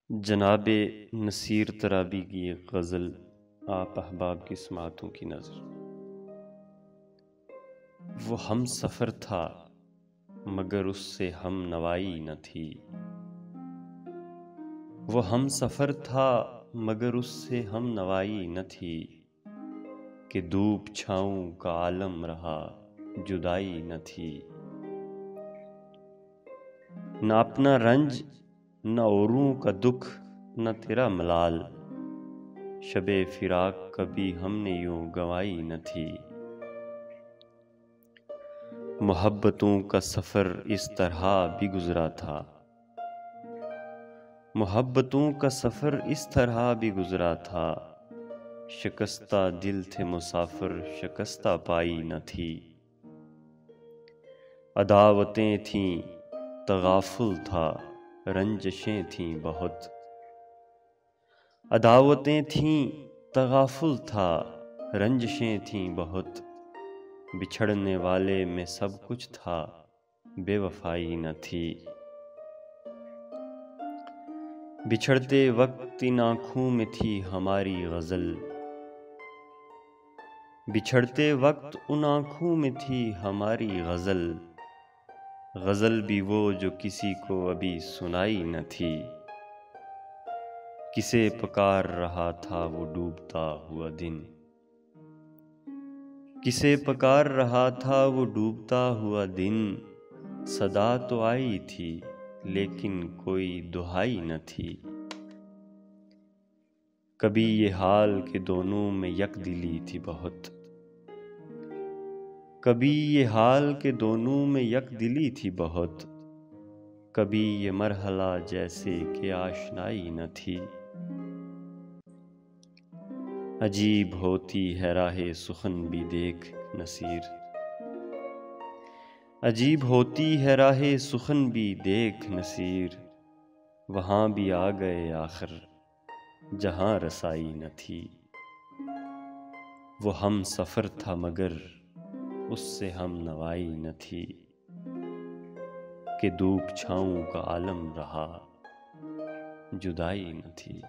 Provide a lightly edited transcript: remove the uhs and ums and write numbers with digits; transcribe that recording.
جناب نصیر ترابی کی ایک غزل آپ احباب کی سماعتوں کی نظر۔ وہ ہم سفر تھا مگر اس سے ہم نوائی نہ تھی، وہ ہم سفر تھا مگر اس سے ہم نوائی نہ تھی، کہ دھوپ چھاؤں کا عالم رہا جدائی نہ تھی۔ نہ اپنا رنج نہ اوروں کا دکھ نہ تیرا ملال، شب فراق کبھی ہم نے یوں گنوائی نہ تھی۔ محبتوں کا سفر اس طرح بھی گزرا تھا، محبتوں کا سفر اس طرح بھی گزرا تھا، شکستہ دل تھے مسافر شکستہ پائی نہ تھی۔ عداوتیں تھیں تغافل تھا رنجشیں تھیں بہت، عداوتیں تھیں تغافل تھا رنجشیں تھیں بہت، بچھڑنے والے میں سب کچھ تھا بے وفائی نہ تھی۔ بچھڑتے وقت ان آنکھوں میں تھی ہماری غزل، بچھڑتے وقت ان آنکھوں میں تھی ہماری غزل، غزل بھی وہ جو کسی کو ابھی سنائی نہ تھی۔ کسے پکار رہا تھا وہ ڈوبتا ہوا دن، کسے پکار رہا تھا وہ ڈوبتا ہوا دن، صدا تو آئی تھی لیکن کوئی دہائی نہ تھی۔ کبھی یہ حال کہ دونوں میں یک دلی تھی بہت، کبھی یہ حال کہ دونوں میں یک دلی تھی بہت، کبھی یہ مرحلہ جیسے کہ آشنائی نہ تھی۔ عجیب ہوتی ہے راہ سخن بھی دیکھ نصیر، عجیب ہوتی ہے راہ سخن بھی دیکھ نصیر، وہاں بھی آ گئے آخر جہاں رسائی نہ تھی۔ وہ ہم سفر تھا مگر اس سے ہم نوائی نہ تھی، کہ دھوپ چھاؤں کا عالم رہا جدائی نہ تھی۔